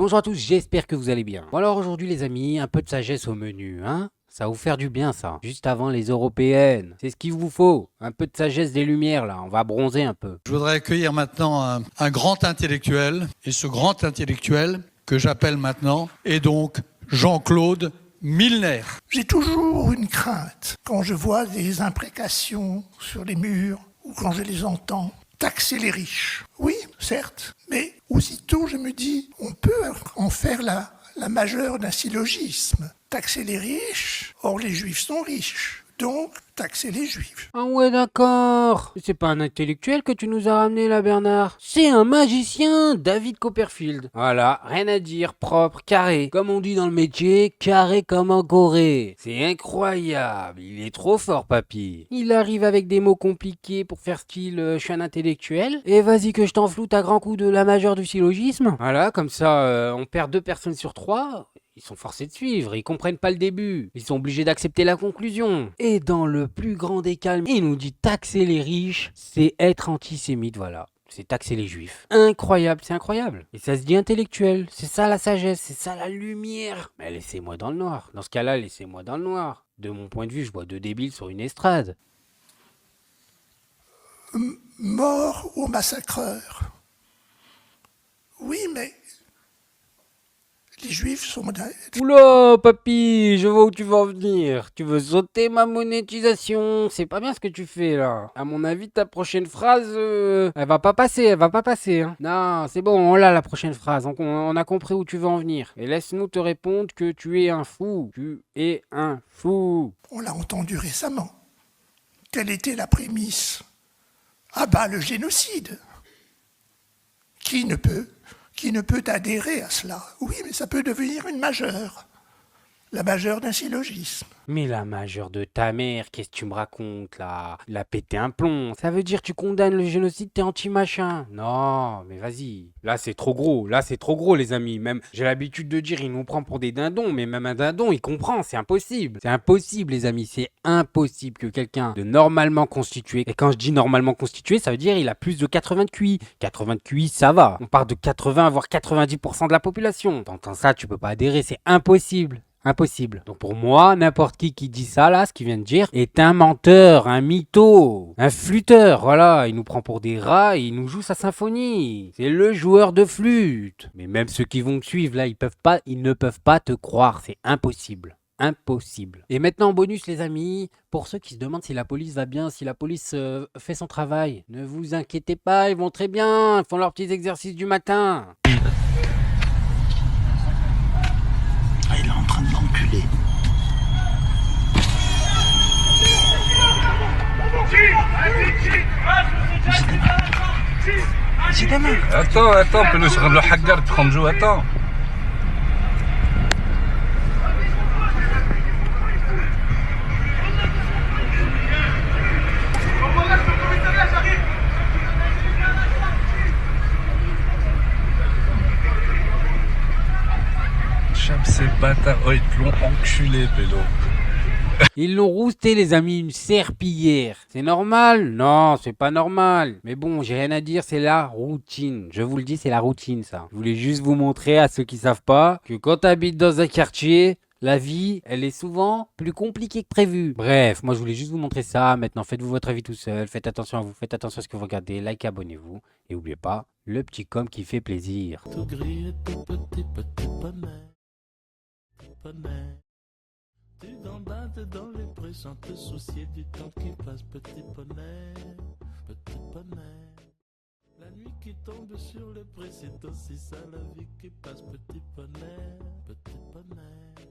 Bonjour à tous, j'espère que vous allez bien. Bon alors aujourd'hui les amis, un peu de sagesse au menu, hein. Ça va vous faire du bien ça, juste avant les européennes. C'est ce qu'il vous faut, un peu de sagesse des lumières là, on va bronzer un peu. Je voudrais accueillir maintenant un grand intellectuel, et ce grand intellectuel que j'appelle maintenant est donc Jean-Claude Milner. J'ai toujours une crainte quand je vois des imprécations sur les murs ou quand je les entends. Taxer les riches. Oui, certes, mais aussitôt je me dis, on peut en faire la majeure d'un syllogisme. Taxer les riches, or les juifs sont riches. Donc, taxer les juifs. Ah ouais d'accord, c'est pas un intellectuel que tu nous as ramené là Bernard, c'est un magicien, David Copperfield. Voilà, rien à dire, propre, carré, comme on dit dans le métier, carré comme en Corée. C'est incroyable, il est trop fort papy. Il arrive avec des mots compliqués pour faire style je suis un intellectuel, et vas-y que je t'en floute à grands coups de la majeure du syllogisme. Voilà, comme ça on perd 2 personnes sur 3. Ils sont forcés de suivre, ils comprennent pas le début, ils sont obligés d'accepter la conclusion. Et dans le plus grand des calmes, il nous dit taxer les riches, c'est être antisémite, voilà. C'est taxer les juifs. Incroyable, c'est incroyable. Et ça se dit intellectuel, c'est ça la sagesse, c'est ça la lumière. Mais laissez-moi dans le noir. Dans ce cas-là, laissez-moi dans le noir. De mon point de vue, je vois 2 débiles sur une estrade. Mort aux massacreurs. Oui, mais les juifs sont... Oula, papy, je vois où tu veux en venir. Tu veux sauter ma monétisation. C'est pas bien ce que tu fais là. À mon avis, ta prochaine phrase, elle va pas passer, hein. Non, c'est bon, on l'a la prochaine phrase. On a compris où tu veux en venir. Et laisse-nous te répondre que tu es un fou. Tu es un fou. On l'a entendu récemment. Quelle était la prémisse? Ah bah, le génocide. Qui ne peut adhérer à cela? Oui, mais ça peut devenir une majeure. La majeure d'un syllogisme. Mais la majeure de ta mère, qu'est-ce que tu me racontes là? Il a pété un plomb. Ça veut dire que tu condamnes le génocide, t'es anti-machin. Non, mais vas-y. Là c'est trop gros les amis. Même, j'ai l'habitude de dire, il nous prend pour des dindons, mais même un dindon, il comprend, c'est impossible. C'est impossible les amis, c'est impossible que quelqu'un de normalement constitué, et quand je dis normalement constitué, ça veut dire il a plus de 80 de QI. 80 de QI, ça va. On part de 80 voire 90% de la population. T'entends ça, tu peux pas adhérer, c'est impossible. Impossible. Donc pour moi, n'importe qui dit ça là, ce qu'il vient de dire, est un menteur, un mytho, un flûteur. Voilà, il nous prend pour des rats et il nous joue sa symphonie. C'est le joueur de flûte. Mais même ceux qui vont te suivre là, ils ne peuvent pas te croire. C'est impossible. Impossible. Et maintenant en bonus les amis, pour ceux qui se demandent si la police va bien, si la police fait son travail, ne vous inquiétez pas, ils vont très bien, ils font leurs petits exercices du matin. Il est en train de l'enculer. Attends, on peut nous faire le hagar de 30 jours, attends. Chape ces bâtards, oh ils te l'ont enculé, pélo. Ils l'ont rousté les amis, une serpillière. C'est normal? Non, c'est pas normal. Mais bon, j'ai rien à dire, c'est la routine. Je vous le dis, c'est la routine ça. Je voulais juste vous montrer à ceux qui savent pas que quand t'habites dans un quartier, la vie, elle est souvent plus compliquée que prévu. Bref, moi je voulais juste vous montrer ça. Maintenant, faites-vous votre avis tout seul. Faites attention à vous, faites attention à ce que vous regardez. Like, abonnez-vous. Et n'oubliez pas, le petit com qui fait plaisir. Tout gris et tout petit poney. Tu gambades dans les prés sans te soucier du temps qui passe, petit poney, petit poney. La nuit qui tombe sur les prés, c'est aussi ça la vie qui passe, petit poney, petit poney.